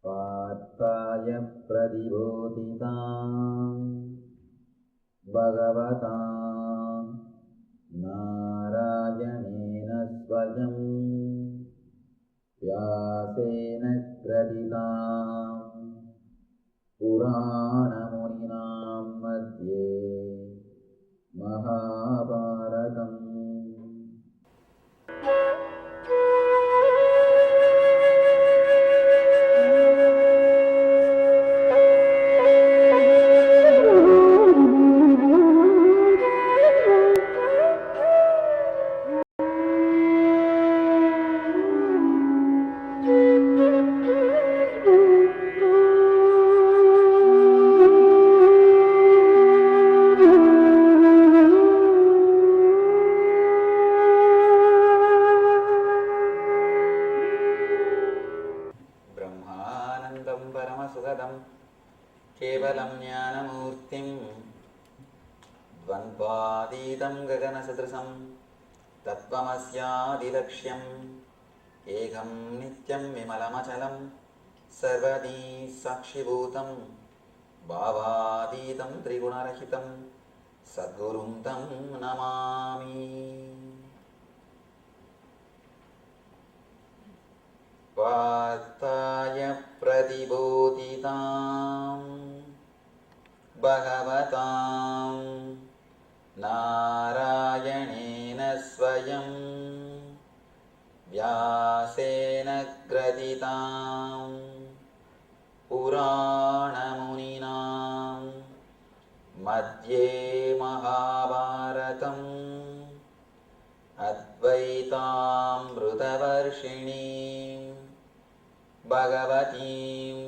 पार्थाय प्रतिबोधिताम् भगवता नारायणेन स्वयं व्यासेन ग्रथिताम् पुराणमुनिना मध्ये महाभारतम्। ब्रह्मानन्दं परमसुखदं केवलं ज्ञानमूर्तिं द्वन्द्वातीतं गगनसदृशं तत्त्वमस्यादिलक्ष्यम् एकं नित्यं विमलमचलं सर्वदी साक्षिभूतं भावातीतं त्रिगुणरहितं सद्गुरुं तं नमामि। पार्थाय प्रतिबोधिताम् भगवतां नारायणेन स्वयं व्यासेन ग्रथिताम् पुराणमुनिना मध्ये महाभारतम् अद्वैतामृतवर्षिणीं भगवतीम्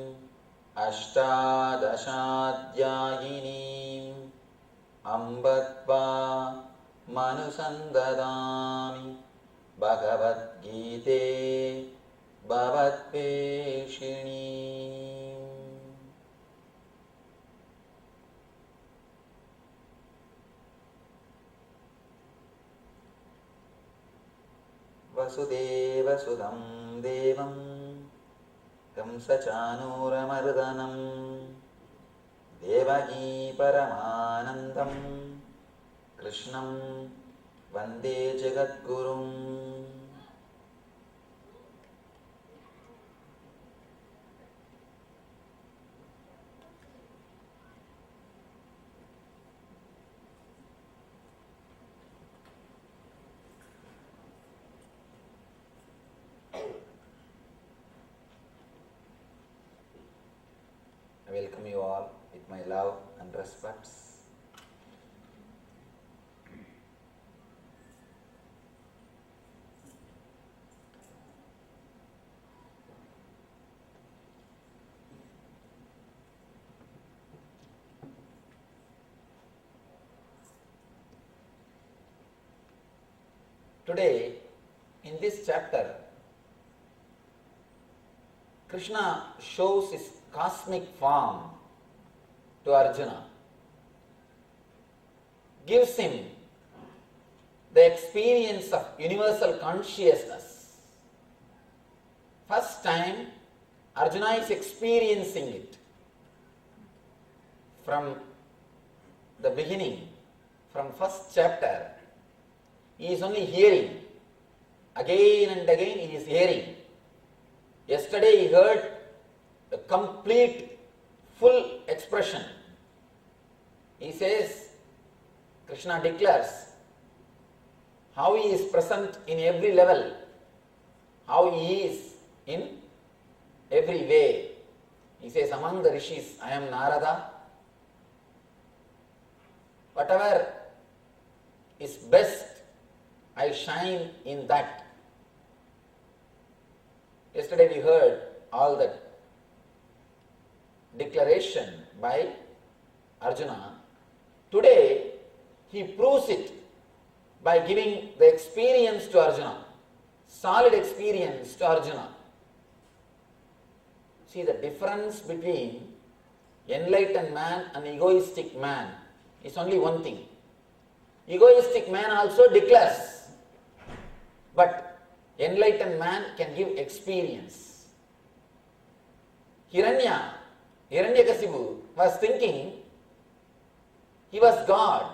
अष्टादशाध्यायिनीम् अम्ब त्वामनुसन्दधामि भगवद्गीते भवद्वेषिणीम्। वसुदेवसुतं देवं कंसचानूरमर्दनं देवकी परमानन्दं कृष्णं वन्दे जगद्गुरुम्। I welcome you all with my love and respects. Today, in this chapter, Krishna shows his cosmic form to Arjuna, gives him the experience of universal consciousness. First time, Arjuna is experiencing it. From the beginning, from first chapter, he is only hearing. Again and again he is hearing. Yesterday he heard a complete, full expression. He says, Krishna declares how he is present in every level, how he is in every way. He says, among the rishis, I am Narada. Whatever is best, I shine in that. Yesterday we heard all that declaration by Arjuna. Today he proves it by giving the experience to Arjuna, solid experience to Arjuna. See, the difference between enlightened man and egoistic man is only one thing. Egoistic man also declares, but enlightened man can give experience. Hiranyakasipu was thinking he was God,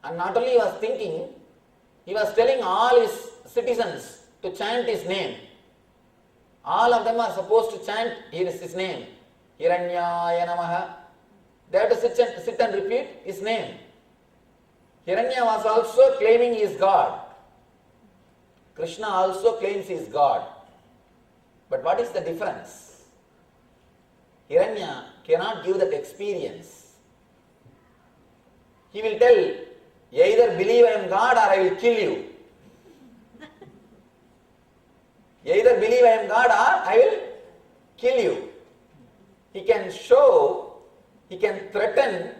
and not only he was thinking, he was telling all his citizens to chant his name. All of them are supposed to chant his name. Hiranyaya Namaha. They have to sit and repeat his name. Hiranya was also claiming he is God. Krishna also claims he is God. But what is the difference? Hiranya cannot give that experience. He will tell, either believe I am God or I will kill you. Either believe I am God or I will kill you. He can show, he can threaten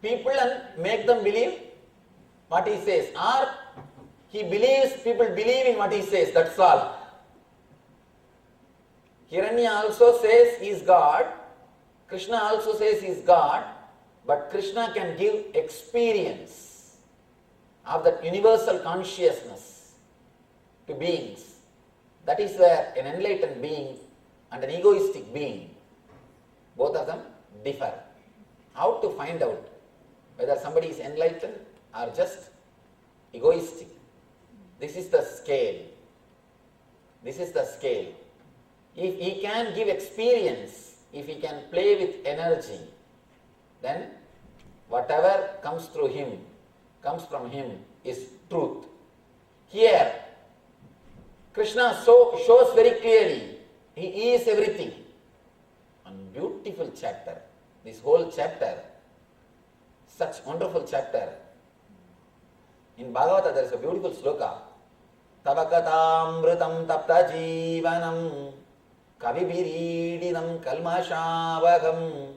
people and make them believe what he says. Or he believes people believe in what he says, that's all. Hiranya also says he is God. Krishna also says he is God. But Krishna can give experience of that universal consciousness to beings. That is where an enlightened being and an egoistic being, both of them differ. How to find out whether somebody is enlightened or just egoistic? This is the scale. This is the scale. If he can give experience, if he can play with energy, then whatever comes through him, comes from him, is truth. Here, Krishna shows very clearly, he is everything. And beautiful chapter, this whole chapter, such wonderful chapter. In Bhagavata there is a beautiful sloka. Tavakatamritam tapta jivanam kavibirididam kalmashavagam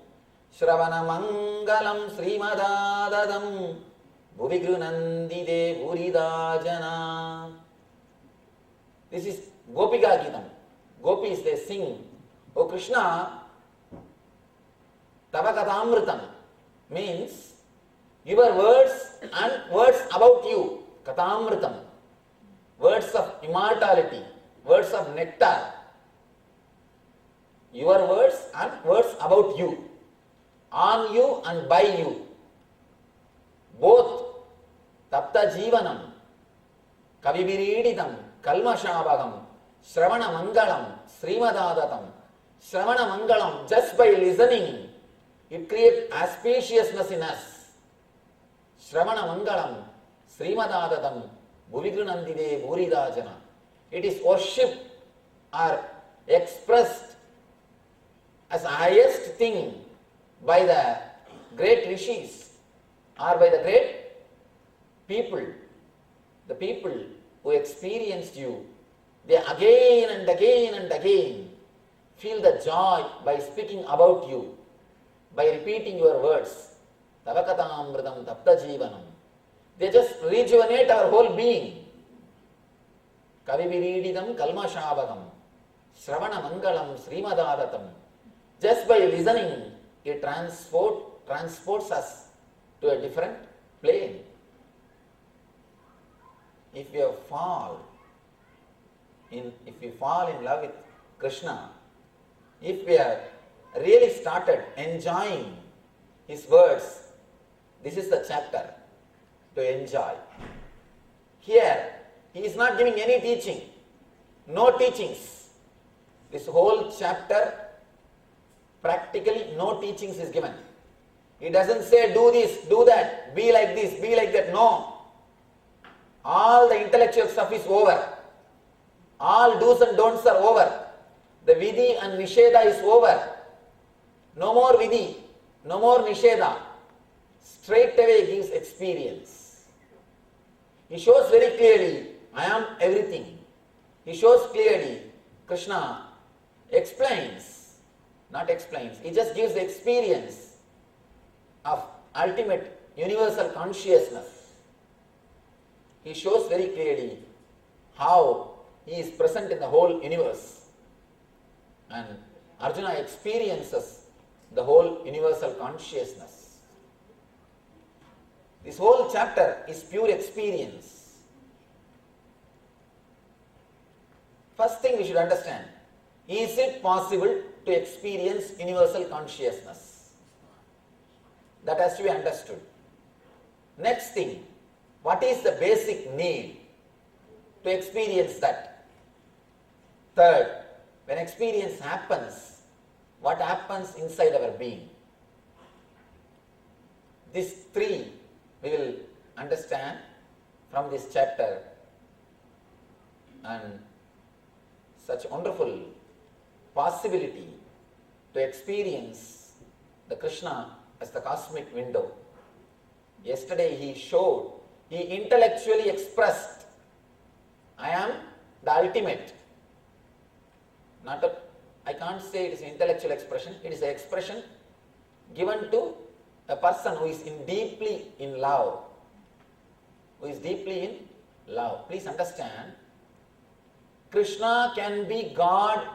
Shravana Mangalam Srimadadadam Bhuvigrunandide Buridajana. This is Gopika Gitam. Gopis, they sing, O Krishna, Tavakatamritam means your words and words about you. Katamritam. Words of immortality, words of nectar. Your words and words about you. On you and by you. Both Tapta Jivanam, Kavibirididam, Kalmashabhagam, Shravana Mangalam, Srimadadatam. Shravana Mangalam, just by listening, it creates auspiciousness in us. Shravana Mangalam, Srimadadatam, Bhuvigrunandide Buridajana. It is worshipped or expressed as the highest thing by the great rishis or by the great people, the people who experienced you. They again and again and again feel the joy by speaking about you, by repeating your words. Tavakatamritam tapta jivanam. They just rejuvenate our whole being. Kavibirididam kalmashabhagam. Shravana mangalam srimadadatam. Just by listening, it transports us to a different plane. If you fall in love with Krishna, if we have really started enjoying his words, this is the chapter to enjoy. Here, he is not giving any teaching, no teachings. This whole chapter, practically no teachings is given. He doesn't say do this, do that, be like this, be like that. No. All the intellectual stuff is over. All do's and don'ts are over. The vidhi and nisheda is over. No more vidhi, no more nisheda. Straight away gives experience. He shows very clearly, I am everything. He shows clearly, Krishna explains, not explains, he just gives the experience of ultimate universal consciousness. He shows very clearly how he is present in the whole universe. And Arjuna experiences the whole universal consciousness. This whole chapter is pure experience. First thing we should understand, Is it possible to experience universal consciousness? That has to be understood. Next thing, what is the basic need to experience that? Third, when experience happens, what happens inside our being? These three we will understand from this chapter, and such wonderful possibility to experience the Krishna as the cosmic window. Yesterday he showed, he intellectually expressed, I am the ultimate. I can't say it is an intellectual expression, it is an expression given to a person who is deeply in love. Who is deeply in love. Please understand, Krishna can be God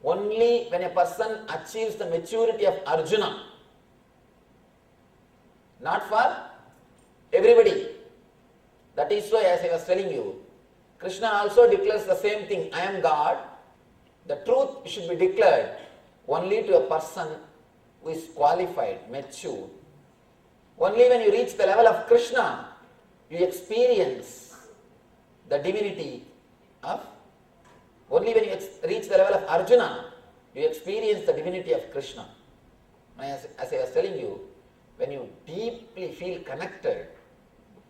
only when a person achieves the maturity of Arjuna. Not for everybody. That is why, as I was telling you, Krishna also declares the same thing, I am God. The truth should be declared only to a person who is qualified, mature. Only when you reach the level of Krishna, you experience the divinity of, only when you reach the level of Arjuna, you experience the divinity of Krishna. As I was telling you, when you deeply feel connected,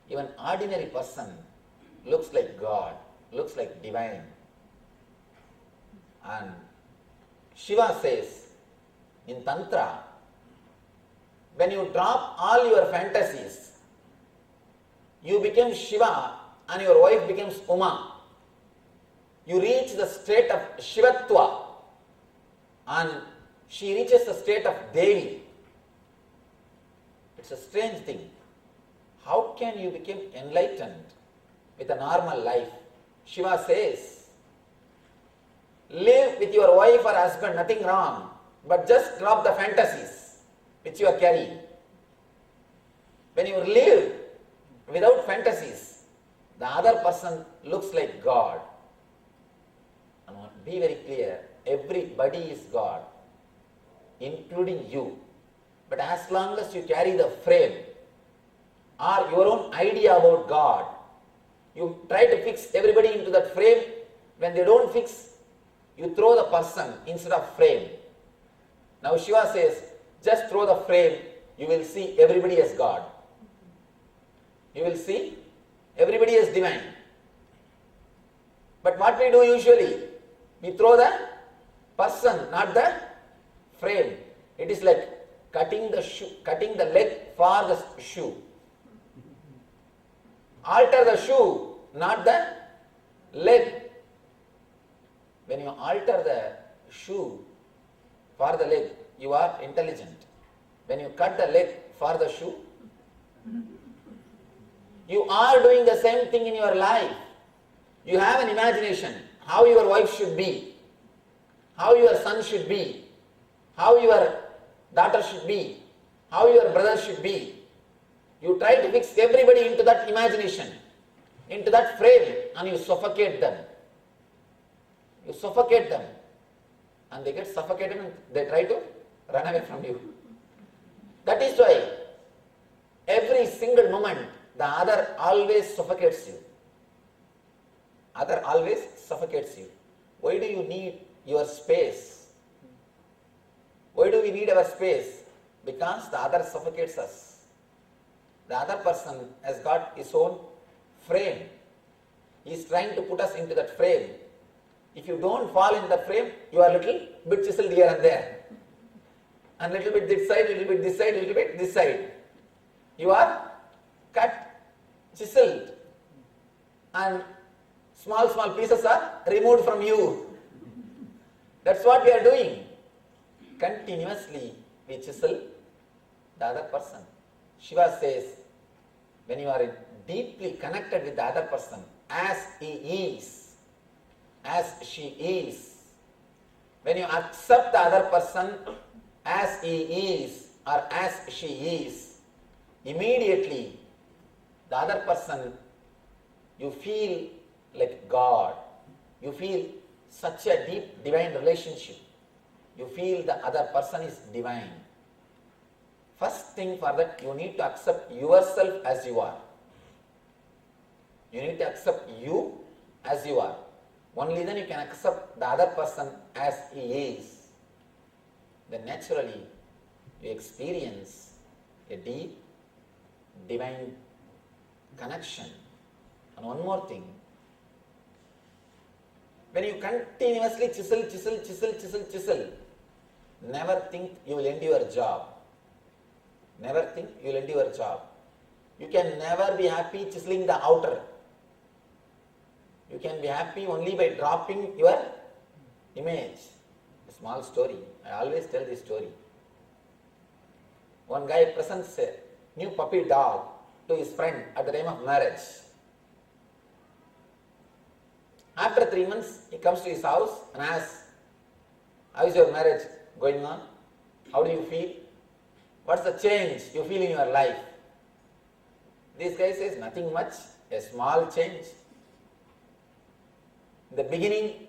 even ordinary person looks like God, looks like divine. And Shiva says in Tantra, when you drop all your fantasies, you become Shiva and your wife becomes Uma. You reach the state of Shivatva and she reaches the state of Devi. It's a strange thing. How can you become enlightened with a normal life? Shiva says, live with your wife or husband, nothing wrong, but just drop the fantasies which you are carrying. When you live without fantasies, the other person looks like God. Be very clear, everybody is God, including you. But as long as you carry the frame or your own idea about God, you try to fix everybody into that frame. When they don't fix, you throw the person instead of frame. Now Shiva says, just throw the frame, you will see everybody as God. You will see everybody as divine. But what we do usually, we throw the person, not the frame. It is like cutting the leg for the shoe. Alter the shoe, not the leg. When you alter the shoe for the leg, you are intelligent. When you cut the leg for the shoe, you are doing the same thing in your life. You have an imagination, how your wife should be, how your son should be, how your daughter should be, how your brother should be. You try to fix everybody into that imagination, into that frame, and you suffocate them. You suffocate them, and they get suffocated and they try to run away from you. That is why every single moment the other always suffocates you. Other always suffocates you. Why do you need your space? Why do we need our space? Because the other suffocates us. The other person has got his own frame. He is trying to put us into that frame. If you don't fall in that frame, you are a little bit chiseled here and there. And little bit this side, little bit this side, little bit this side. You are cut, chiseled, and small pieces are removed from you. That's what we are doing. Continuously we chisel the other person. Shiva says, when you are deeply connected with the other person, as he is, as she is, when you accept the other person as he is or as she is, immediately the other person, you feel like God. You feel such a deep divine relationship. You feel the other person is divine. First thing for that, you need to accept yourself as you are. You need to accept you as you are. Only then you can accept the other person as he is. Then naturally you experience a deep divine connection. And one more thing, when you continuously chisel, never think you will end your job. Never think you will end your job. You can never be happy chiseling the outer. You can be happy only by dropping your image. A small story. I always tell this story. One guy presents a new puppy dog to his friend at the time of marriage. After 3 months, he comes to his house and asks, how is your marriage going on? How do you feel? What's the change you feel in your life? This guy says, nothing much, a small change. In the beginning,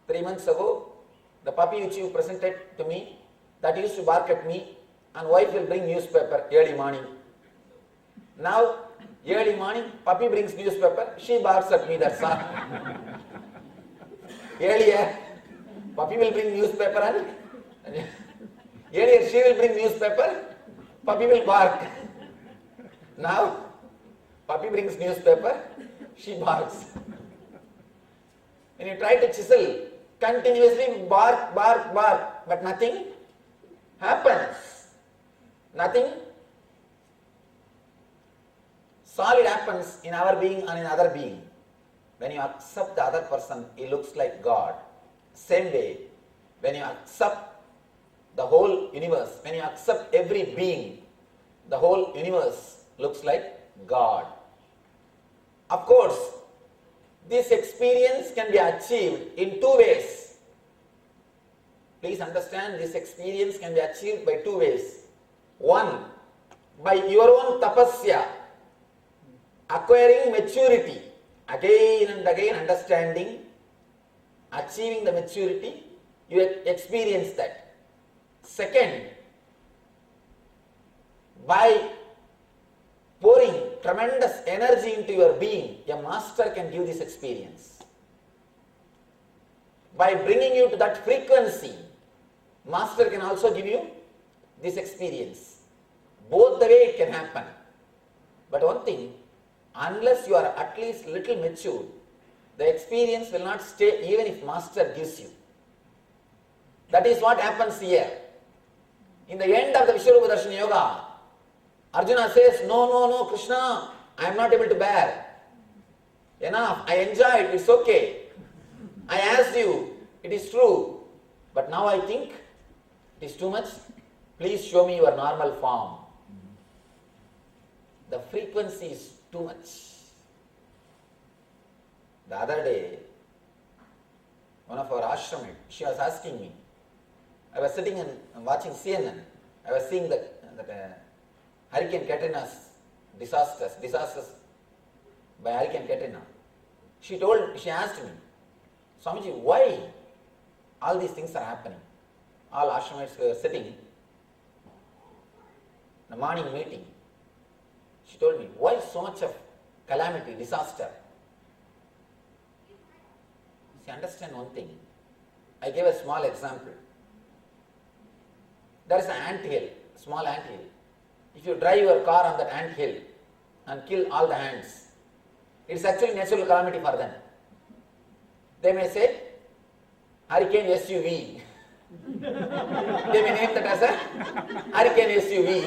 3 months ago, the puppy which you presented to me, that used to bark at me, and wife will bring newspaper early morning. Now, early morning, puppy brings newspaper, she barks at me, that's all. Earlier, puppy will bring newspaper and earlier she will bring newspaper, puppy will bark. Now, puppy brings newspaper, she barks. When you try to chisel, continuously bark, but nothing happens. Nothing solid happens in our being and in other being. When you accept the other person, he looks like God. Same way, when you accept the whole universe, when you accept every being, the whole universe looks like God. Of course, this experience can be achieved in 2 ways. Please understand, this experience can be achieved by 2 ways. One, by your own tapasya, acquiring maturity, again and again understanding, achieving the maturity, you experience that. Second, by pouring tremendous energy into your being, a master can give this experience. By bringing you to that frequency, master can also give you this experience. Both the way it can happen. But one thing, unless you are at least little mature, the experience will not stay even if master gives you. That is what happens here. In the end of the Vishwarupa Darshana Yoga, Arjuna says, no, Krishna, I am not able to bear. Enough, I enjoyed, it's okay. I asked you, it is true. But now I think it is too much. Please show me your normal form. The frequency is too much. The other day, one of our ashramites, she was asking me, I was sitting and watching CNN. I was seeing that Hurricane Katrina's disasters by Hurricane Katrina. She asked me, Swamiji, why all these things are happening? All ashramites were sitting in a morning meeting. She told me, why so much of calamity, disaster? See, understand one thing. I gave a small example. There is an ant hill, small ant hill. If you drive your car on that ant hill and kill all the ants, it's actually natural calamity for them. They may say, Hurricane SUV. They may name that as a Hurricane SUV.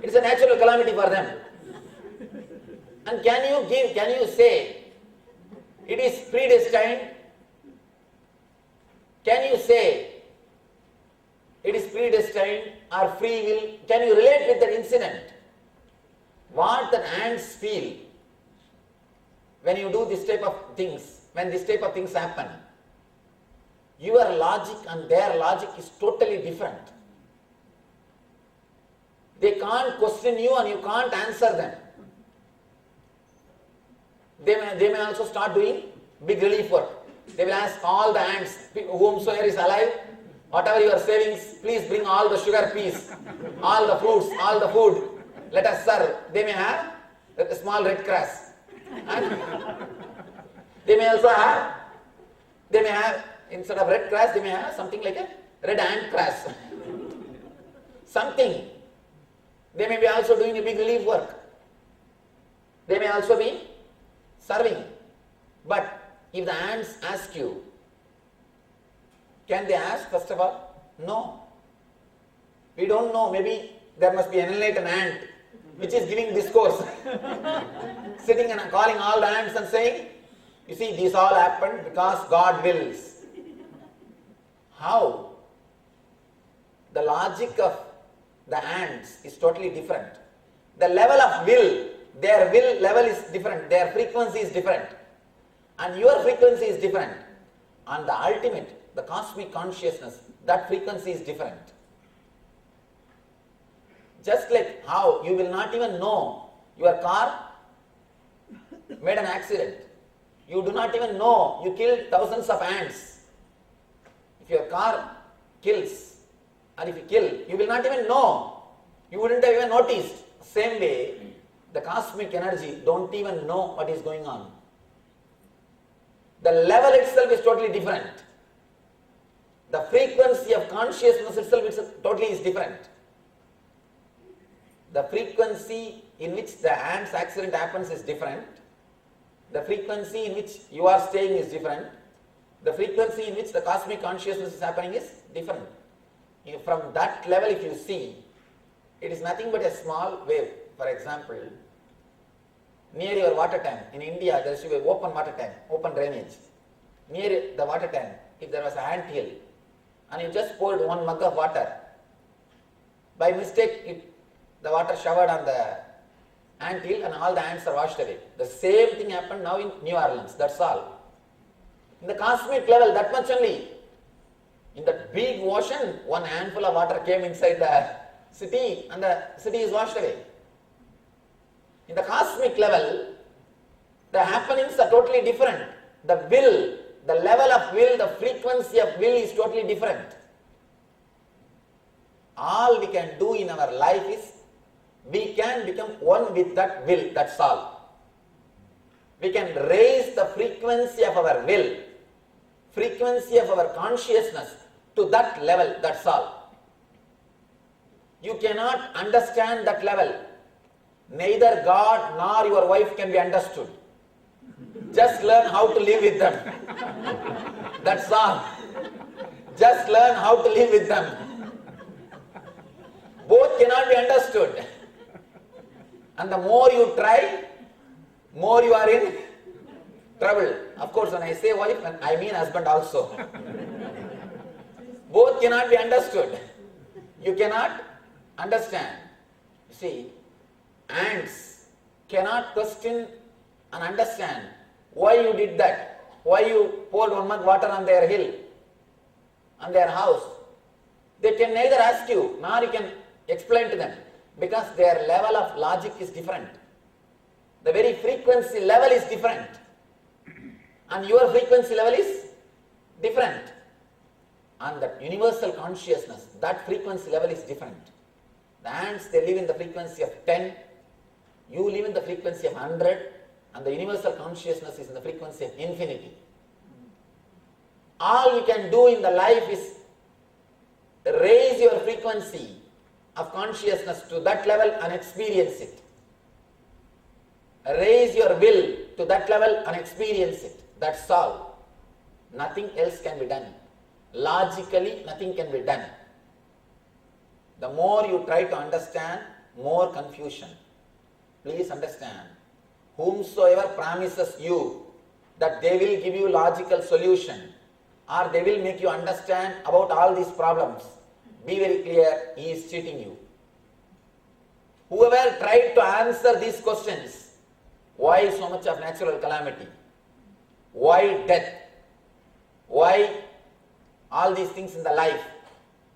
It's a natural calamity for them. And can you say it is predestined? Can you say it is predestined or free will? Can you relate with that incident? What the ants feel when you do this type of things, when this type of things happen? Your logic and their logic is totally different. They can't question you and you can't answer them. They may also start doing big relief work. They will ask all the ants, whomsoever is alive, whatever your savings, please bring all the sugar peas, all the fruits, all the food. Let us serve. They may have a small red grass. And they may also have, instead of red grass, they may have something like a red ant grass. Something. They may be also doing a big relief work. They may also be serving. But if the ants ask you, can they ask first of all? No. We don't know. Maybe there must be an enlightened ant which is giving discourse. Sitting and calling all the ants and saying, you see, this all happened because God wills. How? The logic of the ants is totally different. The level of will, their will level is different, their frequency is different. And your frequency is different. And the ultimate, the cosmic consciousness, that frequency is different. Just like how you will not even know your car made an accident. You do not even know you killed thousands of ants. If your car kills, and if you kill, you will not even know. You wouldn't have even noticed. Same way, the cosmic energy don't even know what is going on. The level itself is totally different. The frequency of consciousness itself totally is different. The frequency in which the ant's accident happens is different. The frequency in which you are staying is different. The frequency in which the cosmic consciousness is happening is different. From that level, if you see, it is nothing but a small wave. For example, near your water tank, in India there should be an open water tank, open drainage. Near the water tank, if there was an ant hill, and you just poured one mug of water, by mistake the water showered on the ant hill and all the ants are washed away. The same thing happened now in New Orleans, that's all. In the cosmic level, that much only. In that big ocean, one handful of water came inside the city and the city is washed away. In the cosmic level, the happenings are totally different. The will, the level of will, the frequency of will is totally different. All we can do in our life is, we can become one with that will, that's all. We can raise the frequency of our will, frequency of our consciousness to that level, that's all. You cannot understand that level. Neither God nor your wife can be understood. Just learn how to live with them. That's all. Just learn how to live with them. Both cannot be understood. And the more you try, more you are in trouble. Of course, when I say wife, I mean husband also. Both cannot be understood. You cannot understand. You see, ants cannot question and understand why you did that, why you poured one mug water on their hill, on their house. They can neither ask you nor you can explain to them, because their level of logic is different. The very frequency level is different, and your frequency level is different. And that universal consciousness, that frequency level is different. The ants, they live in the frequency of 10, you live in the frequency of 100, and the universal consciousness is in the frequency of infinity. All you can do in the life is raise your frequency of consciousness to that level and experience it. Raise your will to that level and experience it. That's all. Nothing else can be done. Logically, nothing can be done. The more you try to understand, more confusion. Please understand, whomsoever promises you that they will give you logical solution, or they will make you understand about all these problems, be very clear, he is cheating you. Whoever tried to answer these questions, why so much of natural calamity? Why death? Why all these things in the life?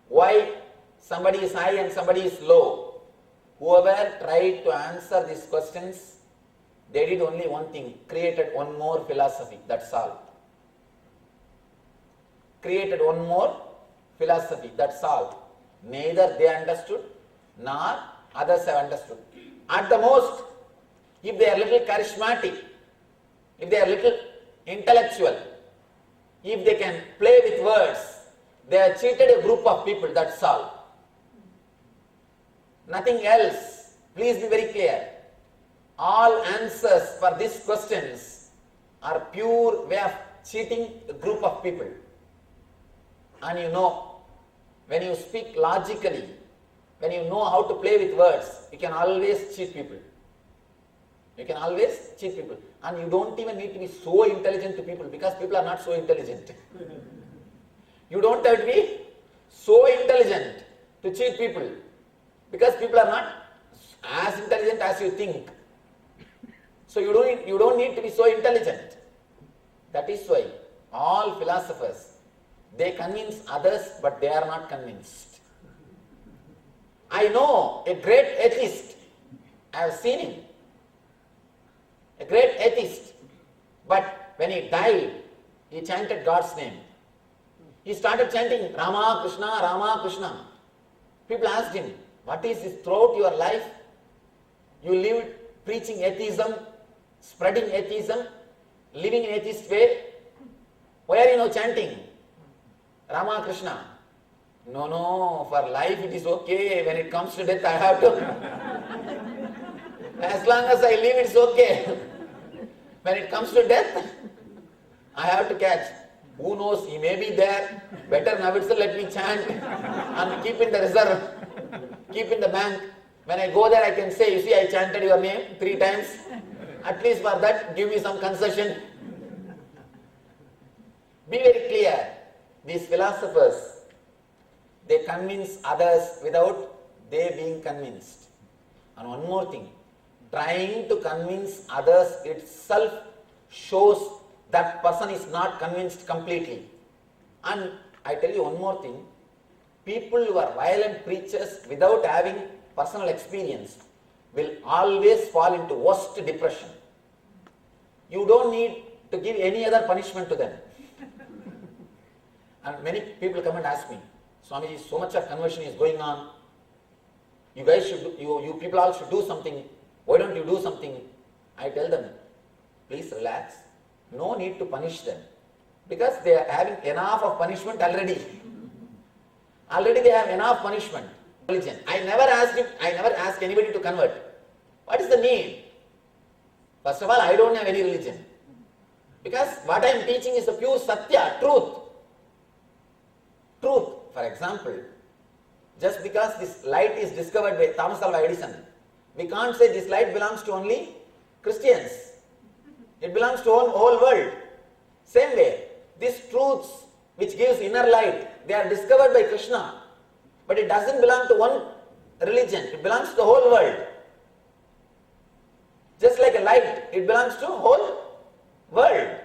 Why somebody is high and somebody is low? Whoever tried to answer these questions They did only one thing, created one more philosophy, that's all. Created one more philosophy, that's all. Neither they understood, nor others have understood. At the most, if they are little charismatic, if they are little intellectual, if they can play with words, they have cheated a group of people, that's all. Nothing else. Please be very clear. All answers for these questions are pure way of cheating a group of people. And you know, when you speak logically, when you know how to play with words, you can always cheat people. You can always cheat people. And you don't even need to be so intelligent to people, because people are not so intelligent. You don't have to be so intelligent to cheat people, because people are not as intelligent as you think. So you don't need to be so intelligent. That is why all philosophers, they convince others, but they are not convinced. I know a great atheist. I have seen him. A great atheist. But when he died, he chanted God's name. He started chanting Rama Krishna, Rama Krishna. People asked him, what is this throughout your life? You lived preaching atheism, spreading atheism, living in atheist way. Why are you now chanting Rama Krishna? No, for life it is okay. When it comes to death, I have to. As long as I live, it's okay. When it comes to death, I have to catch. Who knows, he may be there. Better now itself let me chant and keep in the reserve, keep in the bank. When I go there, I can say, you see, I chanted your name 3 times. At least for that, give me some concession. Be very clear. These philosophers, they convince others without they being convinced. And one more thing, trying to convince others itself shows that person is not convinced completely. And I tell you one more thing, people who are violent preachers without having personal experience will always fall into worst depression. You don't need to give any other punishment to them. And many people come and ask me, Swamiji, so much of conversion is going on. You guys should do, you people all should do something. Why don't you do something? I tell them, please relax. No need to punish them, because they are having enough of punishment already. Already they have enough punishment. Religion. I never ask anybody to convert. What is the need? First of all, I don't have any religion. Because what I am teaching is the pure satya, truth. Truth. For example, just because this light is discovered by Thomas Alva Edison, we can't say this light belongs to only Christians. It belongs to the whole world. Same way, these truths which gives inner light, they are discovered by Krishna. But it doesn't belong to one religion. It belongs to the whole world. Just like a light, it belongs to the whole world.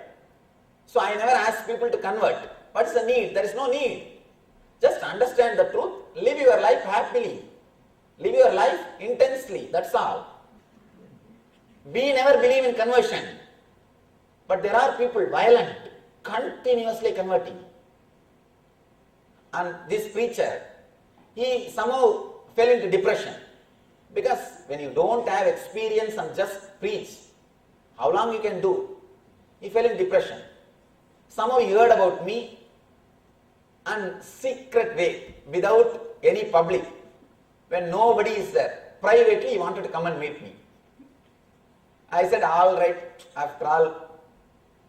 So I never ask people to convert. What's the need? There is no need. Just understand the truth. Live your life happily. Live your life intensely. That's all. We never believe in conversion. But there are people violent, continuously converting. And this preacher, he somehow fell into depression. Because when you don't have experience and just preach, how long you can do? He fell in depression. Somehow he heard about me, and secret way, without any public, when nobody is there, privately he wanted to come and meet me. I said, all right, after all,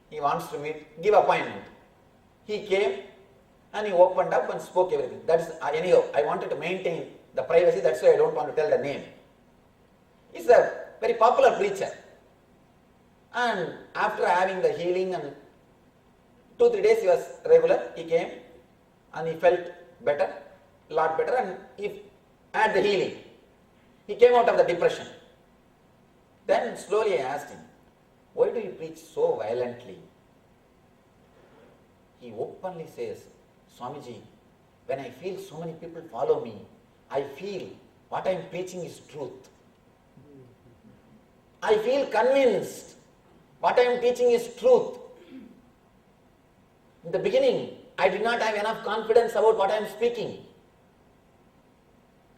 he wants to meet, give appointment. He came and he opened up and spoke everything. That's anyhow, I wanted to maintain the privacy, that's why I don't want to tell the name. He's a very popular preacher. And after having the healing and 2-3 days he was regular, he came and he felt better, a lot better, and he had the healing. He came out of the depression. Then slowly I asked him, why do you preach so violently? He openly says, Swamiji, when I feel so many people follow me, I feel what I am preaching is truth. I feel convinced what I am teaching is truth. In the beginning, I did not have enough confidence about what I am speaking.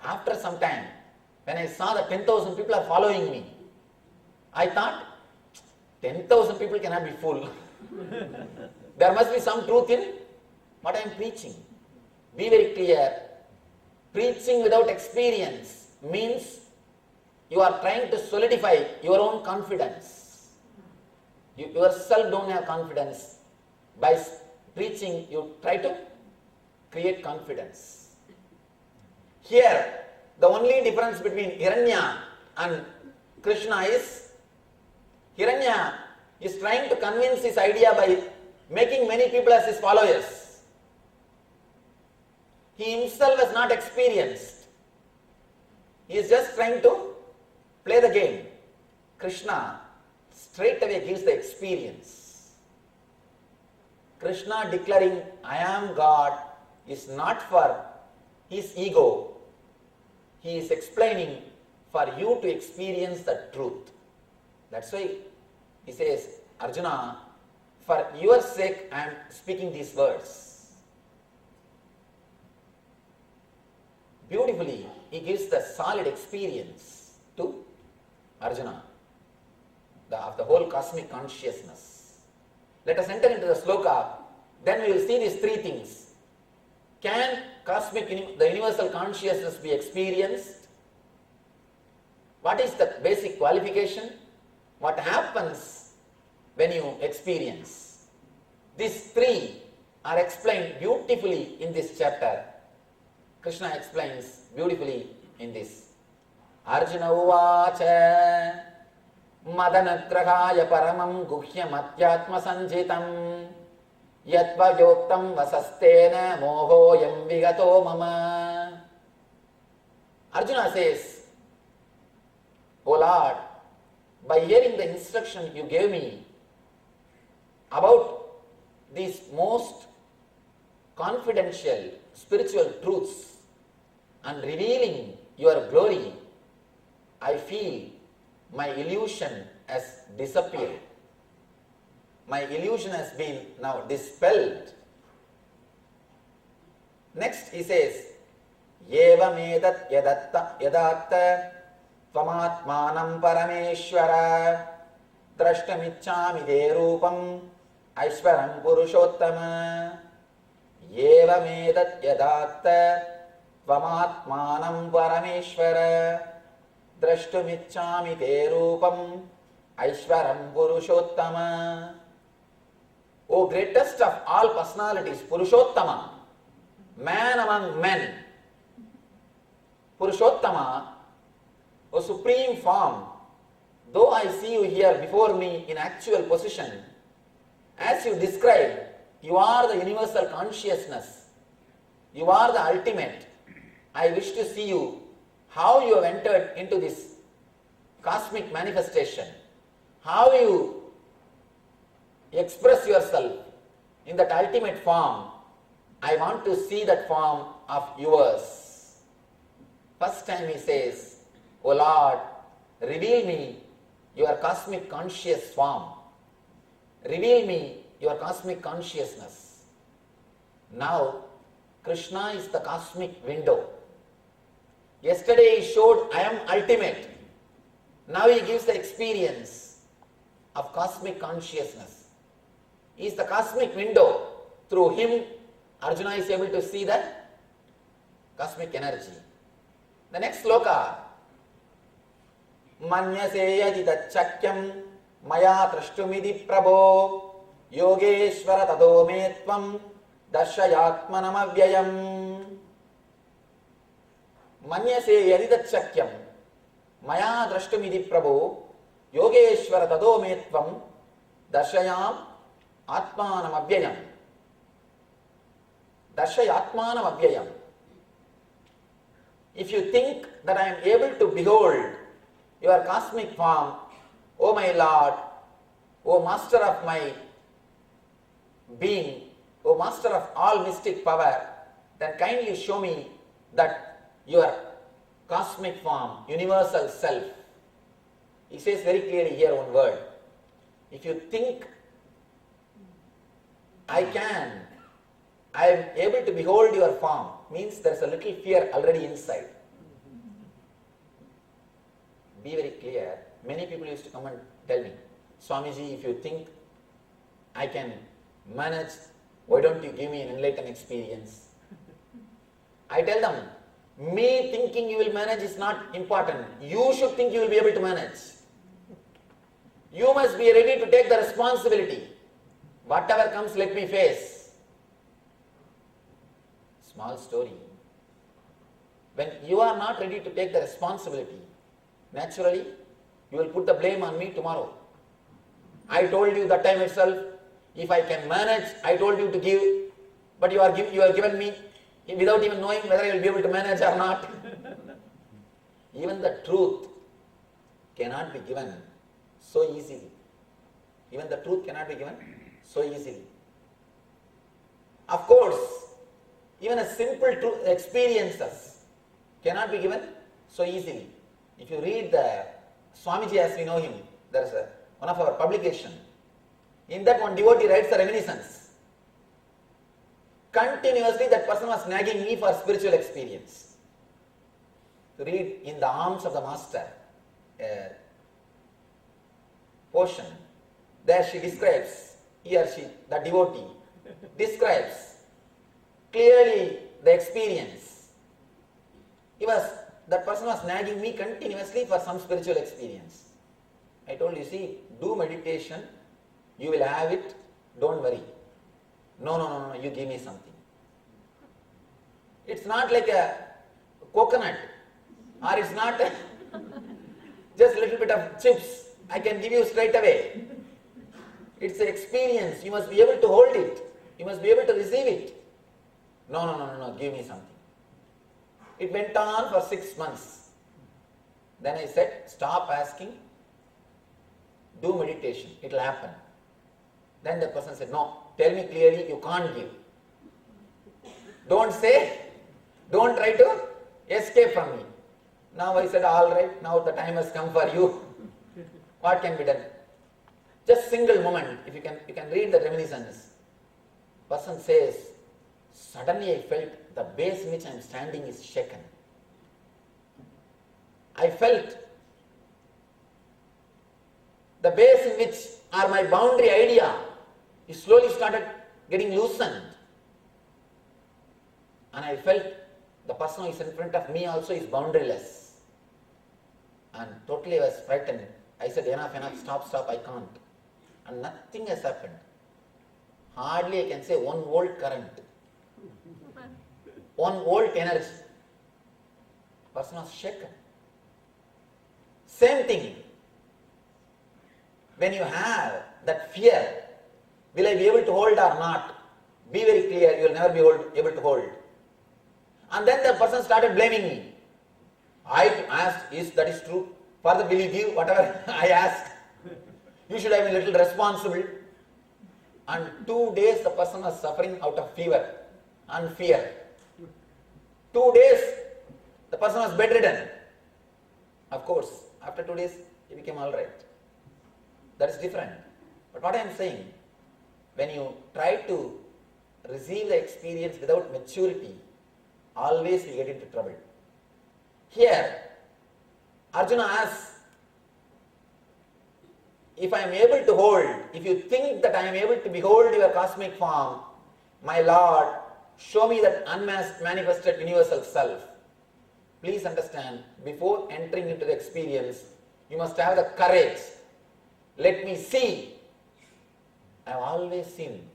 After some time, when I saw that 10,000 people are following me, I thought, 10,000 people cannot be full. There must be some truth in what I am preaching. Be very clear. Preaching without experience means you are trying to solidify your own confidence. You yourself don't have confidence. By preaching, you try to create confidence. Here, the only difference between Hiranya and Krishna is Hiranya is trying to convince his idea by making many people as his followers. He himself has not experienced. He is just trying to play the game. Krishna straight away gives the experience. Krishna declaring, I am God, is not for his ego. He is explaining for you to experience the truth. That's why he says, Arjuna, for your sake I am speaking these words. Beautifully, he gives the solid experience to Arjuna of the whole cosmic consciousness. Let us enter into the sloka, then we will see these three things. Can the universal consciousness be experienced? What is the basic qualification? What happens when you experience? These three are explained beautifully in this chapter. Krishna explains beautifully in this. Arjuna uvacha madanagrahaya paramam guhyam atyatma sanjitam yatva yoktam vasastena mohoyam vigato mama. Arjuna says, O Lord, by hearing the instruction you gave me about these most confidential spiritual truths and revealing your glory, I feel my illusion has disappeared. My illusion has been now dispelled. Next he says, Yevamedat yadatta tvamatmanam parameshwara drashtamichami te rupam aishwaram purushottama. Yevamedat yadatta tvamatmanam parameshwara drashtumichami te rupam aishwaram purushottama. O greatest of all personalities, Purushottama, man among men. Purushottama, O supreme form, though I see you here before me in actual position, as you describe, you are the universal consciousness. You are the ultimate. I wish to see you, how you have entered into this cosmic manifestation, how you express yourself in that ultimate form. I want to see that form of yours. First time he says, O Lord, reveal me your cosmic conscious form. Reveal me your cosmic consciousness. Now, Krishna is the cosmic window. Yesterday he showed, I am ultimate. Now he gives the experience of cosmic consciousness. He is the cosmic window. Through him, Arjuna is able to see the cosmic energy. The next sloka, Manyase yadi chakyam maya trashtumidi prabho yogeshwara tado me tvam darshayatmanam avyayam. Manyase yadi chakyam maya drashtumidi prabho yogeshwara tado me tvam darshayam atmanam avyayam. Darshayatmanam avyayam. If you think that I am able to behold your cosmic form, O my Lord, O Master of my being, O Master of all mystic power, then kindly show me that your cosmic form, universal self. He says very clearly here one word. If you think I am able to behold your form, means there is a little fear already inside. Be very clear. Many people used to come and tell me, Swamiji, if you think I can manage, why don't you give me an enlightened experience? I tell them, me thinking you will manage is not important. You should think you will be able to manage. You must be ready to take the responsibility. Whatever comes, let me face. Small story. When you are not ready to take the responsibility, naturally, you will put the blame on me tomorrow. I told you that time itself, if I can manage, I told you to give, but you are given me without even knowing whether I will be able to manage or not. Even the truth cannot be given so easily. Even the truth cannot be given so easily. Of course, even a simple truth experiences cannot be given so easily. If you read the Swamiji as we know him, there is one of our publication. In that one devotee writes the reminiscence. Continuously that person was nagging me for spiritual experience. To read In the Arms of the Master, portion, there she describes, he or she, the devotee, describes clearly the experience. That person was nagging me continuously for some spiritual experience. I told you, see, do meditation, you will have it, don't worry. No, you give me something. It's not like a coconut, or it's not just a little bit of chips, I can give you straight away. It's an experience, you must be able to hold it, you must be able to receive it. No, give me something. It went on for 6 months. Then I said, stop asking, do meditation, it will happen. Then the person said, no, tell me clearly, you can't give. Don't say, don't try to escape from me. Now I said, all right, now the time has come for you. What can be done? Just single moment, if you can read the reminiscence. Person says, suddenly I felt the base in which I am standing is shaken. I felt the base in which are my boundary idea is slowly started getting loosened. And I felt the person who is in front of me also is boundaryless. And totally I was frightened. I said, enough, stop, I can't. And nothing has happened. Hardly I can say 1 volt current. 1 volt energy. Person was shaken. Same thing. When you have that fear, will I be able to hold or not? Be very clear, you will never be able to hold. And then the person started blaming me. I asked, that is true? Father, will you give whatever I asked? You should have been a little responsible. And 2 days the person was suffering out of fever and fear. 2 days the person was bedridden. Of course, after 2 days he became all right. That is different. But what I am saying, when you try to receive the experience without maturity, always you get into trouble. Here, Arjuna asks, if I am able to hold, if you think that I am able to behold your cosmic form, my Lord, show me that unmasked, manifested universal self. Please understand, before entering into the experience, you must have the courage. Let me see. I have always seen.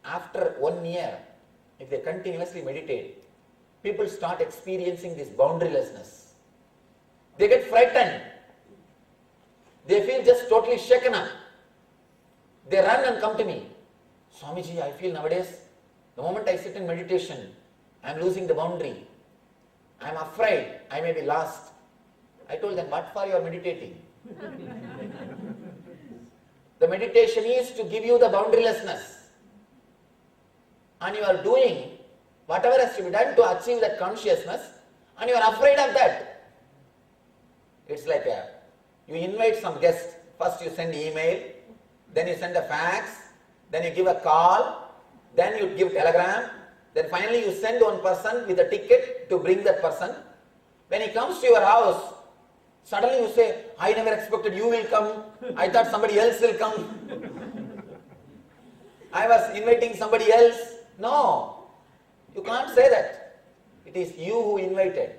After 1 year, if they continuously meditate, people start experiencing this boundarylessness. They get frightened. They feel just totally shaken up. They run and come to me. Swamiji, I feel nowadays, the moment I sit in meditation, I am losing the boundary. I am afraid I may be lost. I told them, what for you are meditating? The meditation is to give you the boundarylessness. And you are doing whatever has to be done to achieve that consciousness, and you are afraid of that. It's like you invite some guest. First you send email, then you send a fax, then you give a call, then you give telegram, then finally you send one person with a ticket to bring that person. When he comes to your house, suddenly you say, I never expected you will come. I thought somebody else will come. I was inviting somebody else. No, you can't say that. It is you who invited.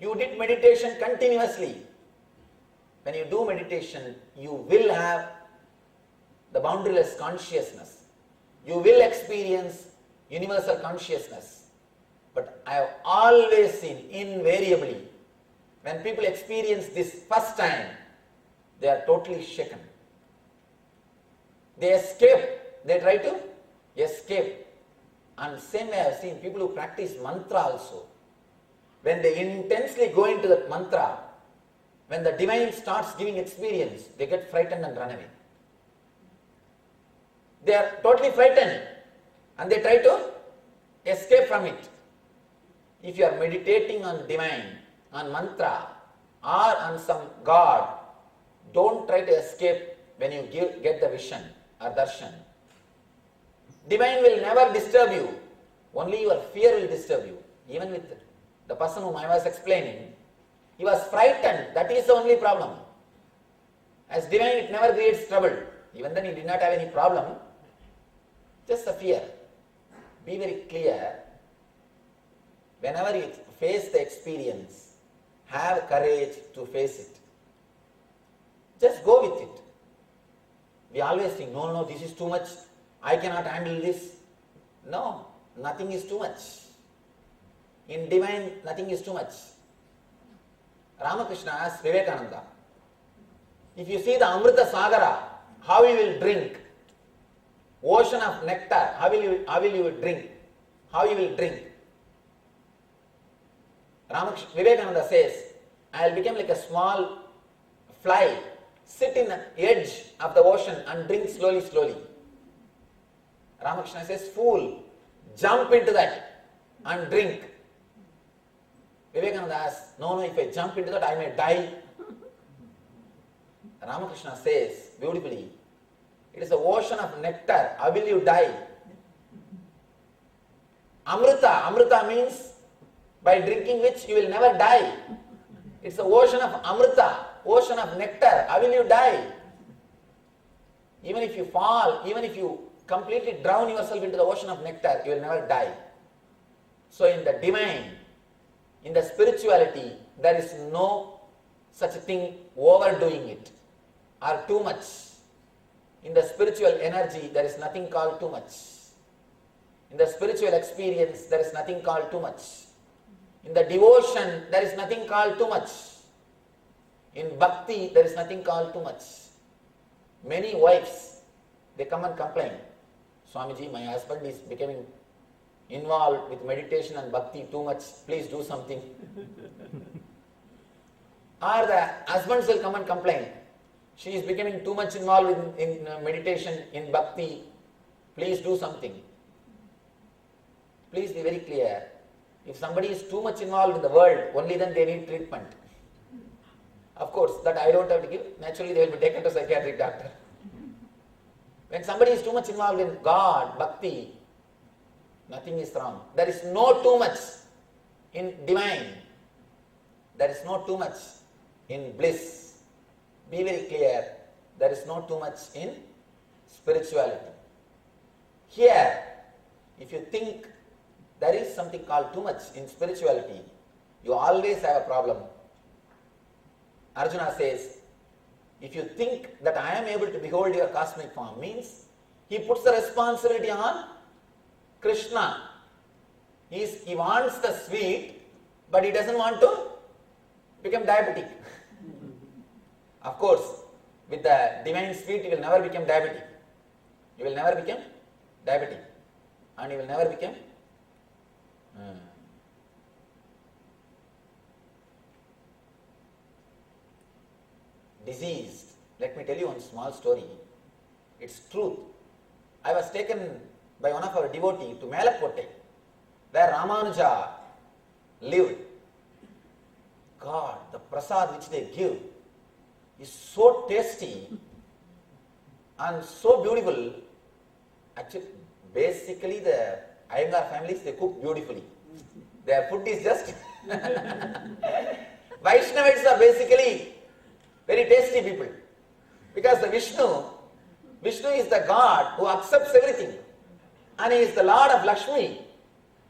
You did meditation continuously. When you do meditation, you will have the boundaryless consciousness. You will experience universal consciousness. But I have always seen, invariably, when people experience this first time, they are totally shaken. They escape. They try to escape. And same way I have seen people who practice mantra also. When they intensely go into that mantra, when the divine starts giving experience, they get frightened and run away. They are totally frightened and they try to escape from it. If you are meditating on divine, on mantra or on some God, don't try to escape when you get the vision or darshan. Divine will never disturb you. Only your fear will disturb you. Even with the person whom I was explaining, he was frightened. That is the only problem. As divine, it never creates trouble. Even then, he did not have any problem. Just a fear. Be very clear. Whenever you face the experience, have courage to face it. Just go with it. We always think, no, this is too much. I cannot handle this. No, nothing is too much. In divine, nothing is too much. Ramakrishna asked Vivekananda, if you see the Amrita Sagara, how you will drink? Ocean of nectar, how will you drink? How you will drink? Vivekananda says, I will become like a small fly, sit in the edge of the ocean and drink slowly. Ramakrishna says, fool, jump into that and drink. Vivekananda asks, no, if I jump into that, I may die. Ramakrishna says beautifully, it is the ocean of nectar, how will you die? Amrita means by drinking which you will never die. It's the ocean of Amrita, ocean of nectar, how will you die? Even if you fall, even if you completely drown yourself into the ocean of nectar, you will never die. So in the divine, in the spirituality, there is no such thing overdoing it or too much. In the spiritual energy, there is nothing called too much. In the spiritual experience, there is nothing called too much. In the devotion, there is nothing called too much. In bhakti, there is nothing called too much. Many wives, they come and complain, Swamiji, my husband is becoming involved with meditation and bhakti too much, please do something. Or the husbands will come and complain, she is becoming too much involved in meditation, in bhakti, please do something. Please be very clear, if somebody is too much involved in the world, only then they need treatment. Of course, that I don't have to give, naturally they will be taken to psychiatric doctor. When somebody is too much involved in God, bhakti, nothing is wrong. There is no too much in divine. There is no too much in bliss. Be very clear, there is no too much in spirituality. Here, if you think there is something called too much in spirituality, you always have a problem. Arjuna says, if you think that I am able to behold your cosmic form, means he puts the responsibility on Krishna. He wants the sweet, but he doesn't want to become diabetic. Of course, with the divine sweet, you will never become diabetic. You will never become diabetic. And you will never become diseased. Let me tell you one small story. It's truth. I was taken by one of our devotees to Melakote, where Ramanuja lived. God, the prasad which they give is so tasty and so beautiful. Actually, basically the Iyengar families, they cook beautifully. Their food is just Vaishnavites are basically very tasty people. Because the Vishnu is the God who accepts everything. And he is the Lord of Lakshmi.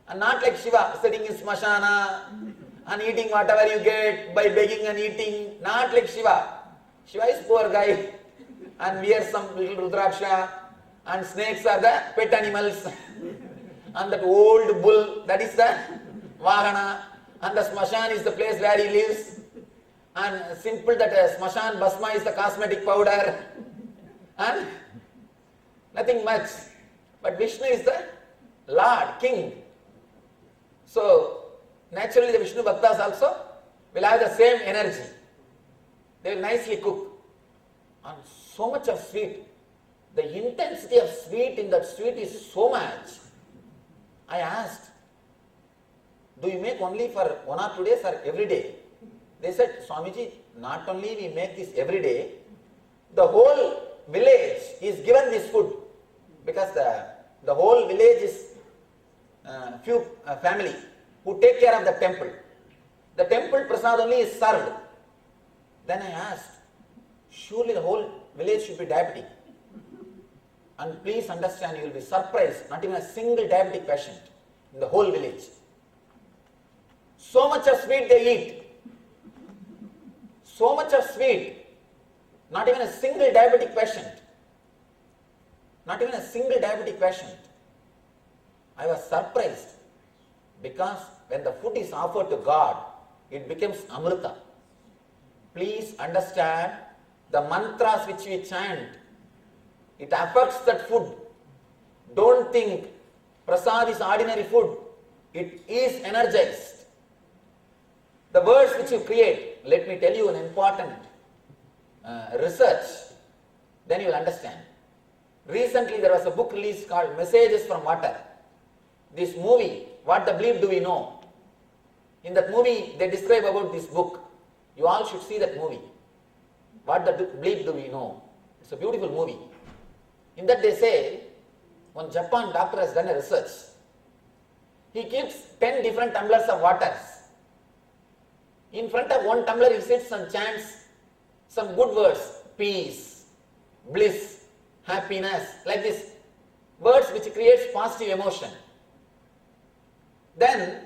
And not like Shiva sitting in Smashana and eating whatever you get by begging and eating. Not like Shiva. Shiva is poor guy and wears some little Rudraksha and snakes are the pet animals. And that old bull, that is the Vahana. And the Smashan is the place where he lives. And simple that Smashan Basma is the cosmetic powder. And nothing much. But Vishnu is the Lord, King. So, naturally the Vishnu Bhaktas also will have the same energy. They will nicely cook. And so much of sweet. The intensity of sweet in that sweet is so much. I asked, do you make only for 1 or 2 days or every day? They said, Swamiji, not only we make this every day, the whole village is given this food. Because the whole village is few family who take care of the temple. The temple prasad only is served. Then I asked, surely the whole village should be diabetic. And please understand, you will be surprised, not even a single diabetic patient in the whole village. So much of sweet they eat. So much of sweet. Not even a single diabetic patient. Not even a single diabetic patient. I was surprised because when the food is offered to God, it becomes amrita. Please understand, the mantras which we chant, it affects that food. Don't think prasad is ordinary food. It is energized. The words which you create, let me tell you an important research, then you will understand. Recently there was a book released called Messages from Water. This movie, What the Bleep Do We Know? In that movie they describe about this book. You all should see that movie. What the Bleep Do We Know? It's a beautiful movie. In that they say, one Japan doctor has done a research. He keeps 10 different tumblers of waters. In front of one tumbler he sits and chants some good words, peace, bliss, happiness, like this. Words which creates positive emotion. Then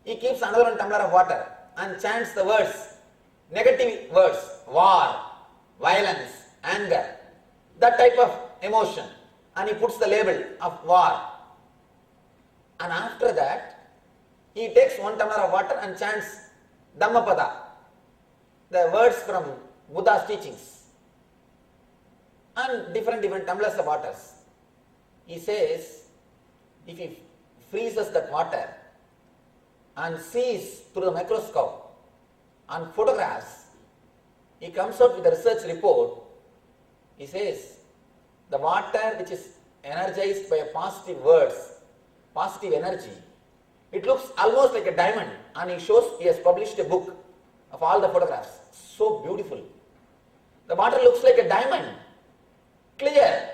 he keeps another one tumbler of water and chants the words, negative words, war, violence, anger, that type of emotion. And he puts the label of war. And after that, he takes one tumbler of water and chants Dhammapada, the words from Buddha's teachings, and different tumblers of waters. He says, if he freezes that water and sees through the microscope and photographs, he comes out with a research report. He says, the water which is energized by positive words, positive energy, it looks almost like a diamond, and he has published a book of all the photographs. So beautiful. The water looks like a diamond, clear.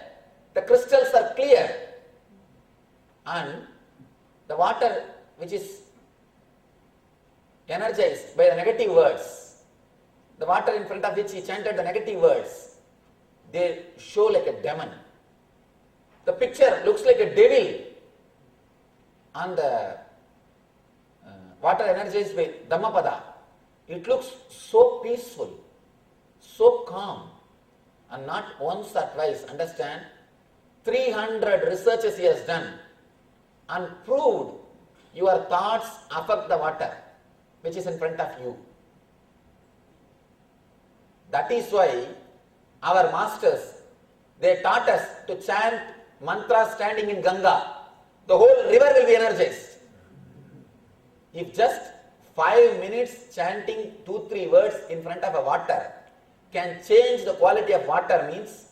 The crystals are clear. And the water which is energized by the negative words, the water in front of which he chanted the negative words, they show like a demon. The picture looks like a devil. And the water energized by Dhammapada, it looks so peaceful, so calm, and not once or twice. Understand, 300 researches he has done and proved your thoughts affect the water which is in front of you. That is why our masters, they taught us to chant mantras standing in Ganga. The whole river will be energized. If just 5 minutes chanting 2-3 words in front of a water can change the quality of water, means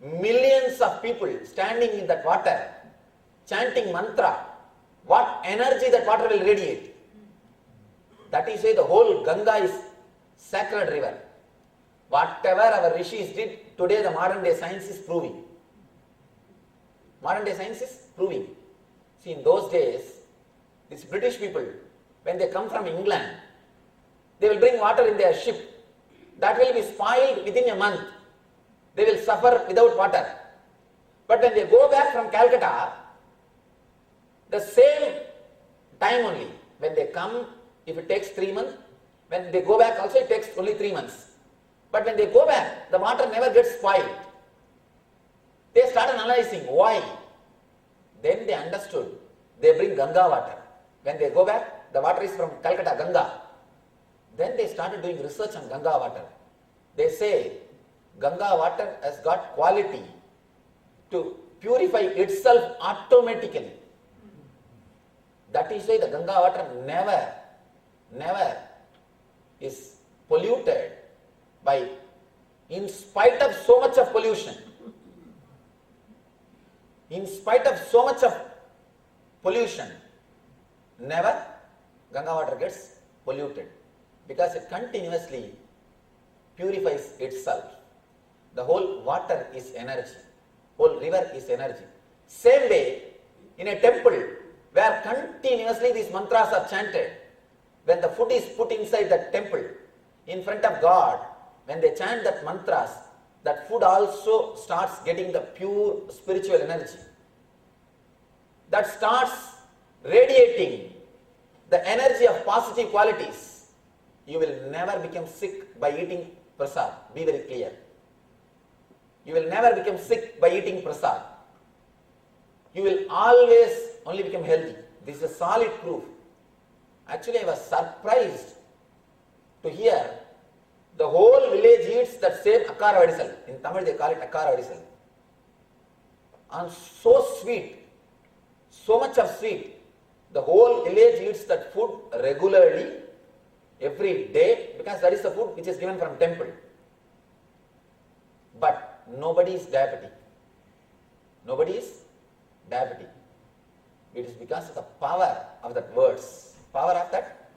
millions of people standing in that water chanting mantra, what energy that water will radiate. That is why the whole Ganga is sacred river. Whatever our rishis did, today the modern day science is proving. Modern day science is proving. See, in those days, these British people, when they come from England, they will bring water in their ship. That will be spoiled within a month. They will suffer without water. But when they go back from Calcutta, the same time only, when they come, if it takes 3 months, when they go back also it takes only 3 months. But when they go back, the water never gets spoiled. They started analyzing why. Then they understood. They bring Ganga water. When they go back, the water is from Calcutta, Ganga. Then they started doing research on Ganga water. They say Ganga water has got quality to purify itself automatically. That is why the Ganga water never is polluted by, in spite of so much of pollution. In spite of so much of pollution, never Ganga water gets polluted because it continuously purifies itself. The whole water is energy. Whole river is energy. Same way, in a temple where continuously these mantras are chanted, when the food is put inside the temple, in front of God, when they chant that mantras, that food also starts getting the pure spiritual energy. That starts radiating the energy of positive qualities. You will never become sick by eating prasad. Be very clear. You will never become sick by eating prasad. You will always only become healthy. This is a solid proof. Actually, I was surprised to hear the whole village eats that same akkara vadisal. In Tamil they call it akkara vadisal. And so sweet, so much of sweet. The whole village eats that food regularly, every day, because that is the food which is given from temple. But nobody is diabetic. Nobody is diabetic. It is because of the power of that words, power of that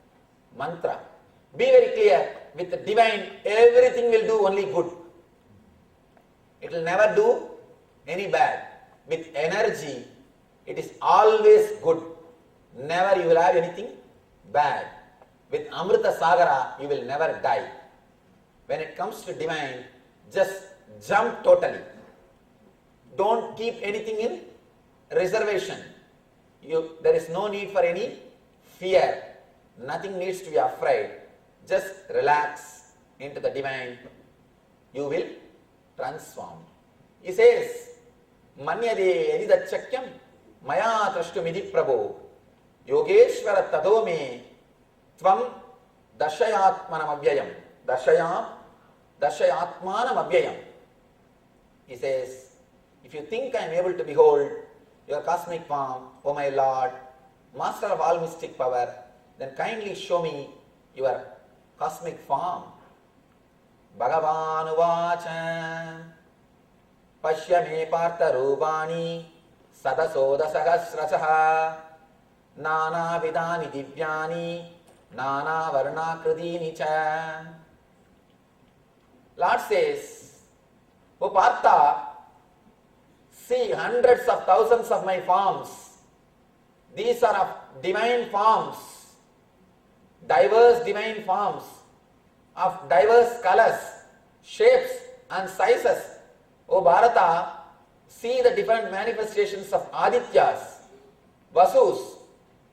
mantra. Be very clear, with the divine, everything will do only good. It will never do any bad. With energy, it is always good. Never you will have anything bad. With Amrita Sagara, you will never die. When it comes to divine, just jump totally. Don't keep anything in reservation. There is no need for any fear. Nothing needs to be afraid. Just relax into the divine. You will transform. He says, Manyade edidachakyam maya trashtumidhi prabho yogeshwara tadome tvam dashayatmanam abhyayam dashayatmanam abhyayam. He says, if you think I am able to behold your cosmic form, O my Lord, Master of all mystic power, then kindly show me your cosmic form. Bhagavan uvacha Pashya me partha rupani sadasoda sahasrasaha nana vidani divyani nana varnakridini cha. Lord says, O Partha, see hundreds of thousands of my forms. These are of divine forms, diverse divine forms, of diverse colors, shapes and sizes. O Bharata, see the different manifestations of Adityas, Vasus,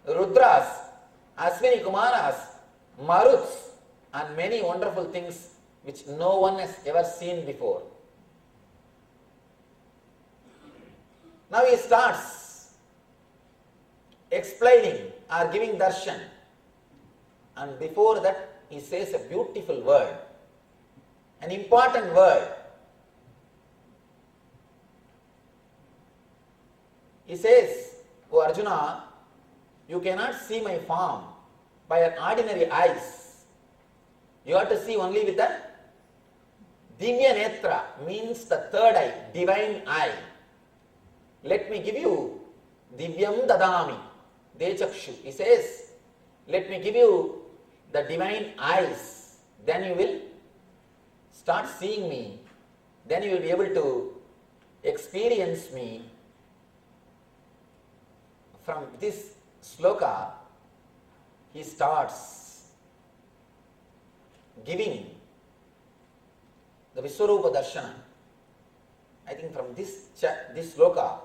Rudras, Aswini Kumaras, Maruts and many wonderful things which no one has ever seen before. Now he starts explaining or giving darshan, and before that he says a beautiful word, an important word. He says, O Arjuna, you cannot see my form by your ordinary eyes. You have to see only with the Divya Netra, means the third eye, divine eye. Let me give you Divyam Dadami, Dechakshu. He says, let me give you the divine eyes, then you will start seeing me, then you will be able to experience me. From this sloka, he starts giving the Vishwarupa Darshana. I think from this sloka,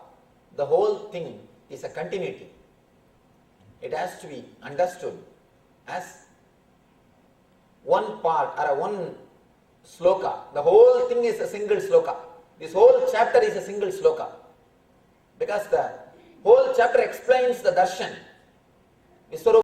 the whole thing is a continuity. It has to be understood as one part or one sloka. The whole thing is a single sloka. This whole chapter is a single sloka. Because the whole chapter explains the darshan, Vishwarupa